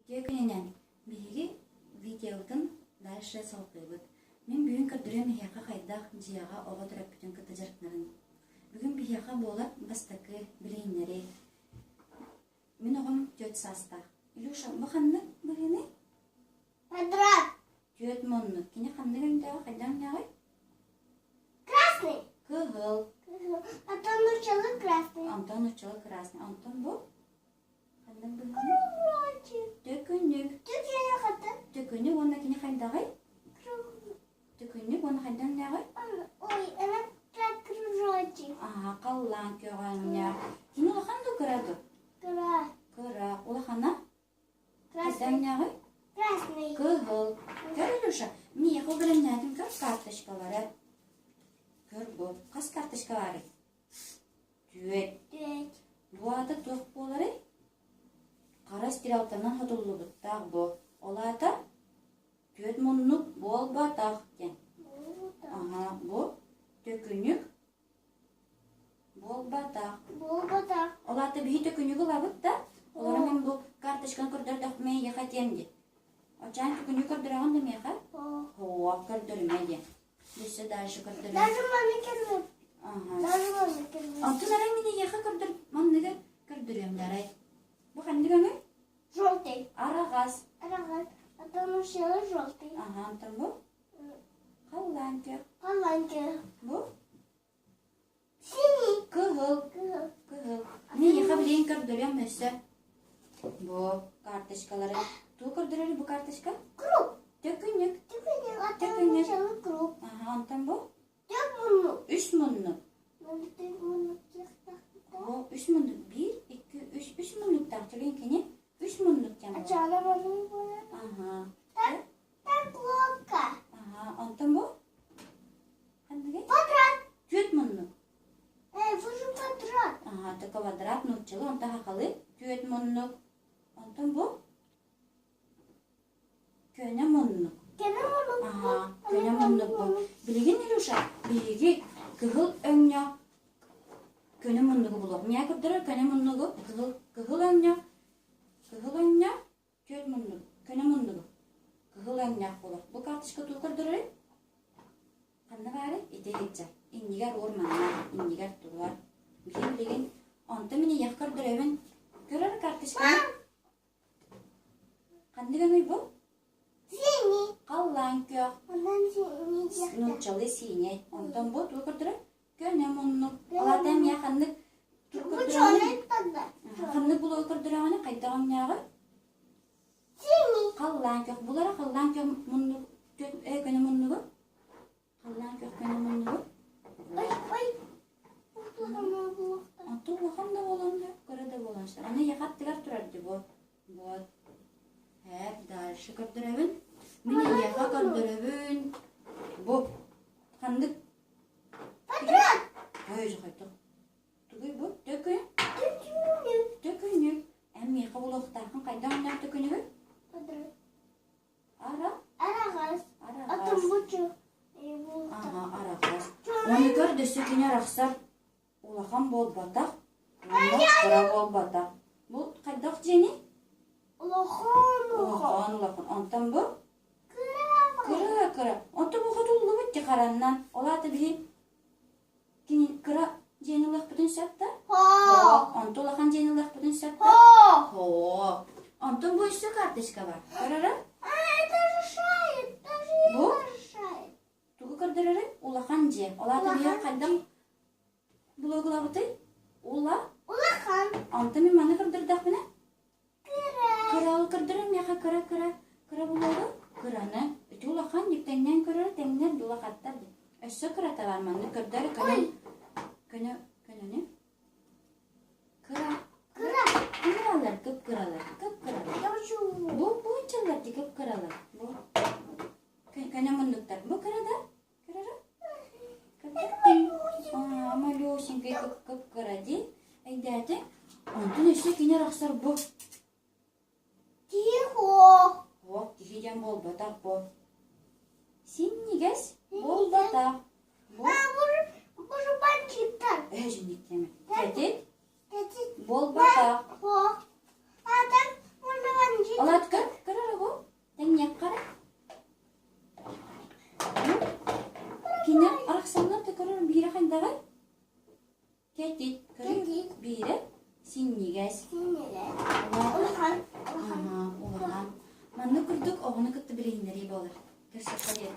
Текенен биги видеотын дальше салкыбыт. Мен бүгүн көрдүрөм яка кайдак жыяга ого турап бүтүн кыты жарыктарын. Бүгүн бияка болот бастакы билейнери. Мен огом төт саста. Илюша, бу ханны билейни? Квадрат. Төт монну. Кине ханны гөндө кайдан ягы? Красный. Кыгыл. Антон учил красный. Антон учил красный. Антон бу? Ханны билейни? Кружочек. Төкүнүк. Тюрья хата. Төкүнүк онна кине кайдагы? Төкүнүк онна кайдан ягы? Ой, она как кружочек. Ага, каллан кёгання. Кине лаханду кыраду? Кыра. Улахана? Кайдан ягы? Красный. Кыгыл. Көр, Илюша. Мне яхыл билемнәдим көр карточкалары. Көр бу. Кас карточкалары? Түет. Тюет. Бу аты тоқ болары? Кара стиралтарынан хотуллу буттақ бу. Олата төт муннук бол батақ кен. Ага, бу төкүнүк бол батақ. Болбата. Олата бихи төкүнүгү лабыт да. Олар мен бу карточканы көрдөрдөх мен яха темди. Очан төкүнүк көрдөрөгөн да меха? Хоо, көрдөрмөдү. Десе дальше көрдөрөм. Даже маме кирмет. Ага. Даже маме кирмет. Антынара мен яха көрдөр, манныга көрдөрөм дарай. Бу кандыганы? Желтый. Арагас. Арагат. Антон учил желтый. Ага, антон бу? Калланкы. Паланки. Бу? Синий. Кыгыл. Кыгыл. Мен яха билейин көрдөрөм өсө. Бу карточкалары. Ту көрдөрөлү бу карточка? Круг. Төкүнүк. Тюкенек. Антон Тюкенек. учил круг. Ага, антон бу? Тюк мунну. 3 муннук. Тюк мунну. Бу 3 муннук. 1, 2, 3. 3 муннук тактылын кене. 3 муннук кен бу. Ачана мунну була. Ага. Так лодка. Ага, антон бу? Кандыгы? Квадрат. 4 муннук. Вы же квадрат. Ага, та квадрат нукчылы, онта хакалы 4 муннук. Антон бу? Көнө муннук. Кене мунну. Ага, көнө муннук бу. Билеген, Илюша, биги кыгыл өңнө. Көнө муннугу булок. Мия көрдөрөр көнө муннугу? Кыгыл өңнө. Кыгыл өңнө. 4 муннук. Көнө муннугу. Кыгыл өңнө булок. Бу карточка туу көрдөрөр? Кандай бары? Итегетче. Индигер орманна, индигер тулар. Билеген, онта мени як көрдөрөбүн. Көрөр карточканы? Кандай гөмөй бу? Синий. Каллан кök. Ondan seni yakta. Нучалы синий. Онтон бу туу көрдөрөр? Көнө муннук. Алатам якынды туу Bu көрдөрөр. çölet tadı. Кандай було көрдөрөгөнү кайдаган ягы? Синий. Каллан кök. Булара каллан кök муннук. Көнө муннугу. Каллан кök көнө муннугу. Ой, ой. Ulan bu. Антон бухам да болонду. Көрө да болонштар. Аны якаттыгар турарды бу. Вот. Дальше көрдөрөбүн. Мени яка көрдөрөбүн. Бу. Кандык. Квадрат. Ой, жакайты. Тугуй бу. Төкүн. Тюкенек. Төкүнүк. Эми яка булоктакын кайдан ойнап төкүнүгү? Квадрат. Ара. Aragaz. Арагас. Atın buçuk. Ага, арагас. Оны көрдөсө кине рахсар. Улахан бол батак. Кара бол батак. Бу кайдак жени? Улахан. Улахан. Антон бу? Kıra. Кыра. Антон бу хотуллу бутти караннан. Олаты би кине кыра жени лах бүтүн сатта? Ho. Антон улахан жени лах бүтүн сатта? Ho. Хо. Антон бу үстө карточка бар. Көрөрө? Это решает. Даже Bu? это решает. Тугу көрдөрөрө? Улахан же. Олаты би кайдан блоглабыты? Ула. Улахан. Антон мен маны көрдөрдүк мене? Kıra. Кырал көрдөрөм яка кыра булогу. Кыраны. Өтө улахан диктеңнен көрөр, теңнен дулакаттар. Өссө кыра табарманды көрдөр көнө не? Кыра. Kıra. Кыралар, көп кыралар. Я учу. Бу чалар ди көп кыралар. Бу көнө мундуктар. Бу кырада? Кырара? Малюсенький көп кыра ди. Айдаты. Антон өссө кине рахсар бу. Тихо. О, тихиден бол батак бу. Синнигес бол батак. Бу. Bu şu bançıktan. Жиниктеме. Тетит Dedi. бол батак. Ho. Adam bunu bançık. Алат көр? Кине араксаннар текерер бире хандагай. Кетит. Кетит. Бире синнигес. Sinirler. Олар. Ulhan. Ага, олардан. Манны күрдүк, огыны кытты билейнери болар. Көрсөткө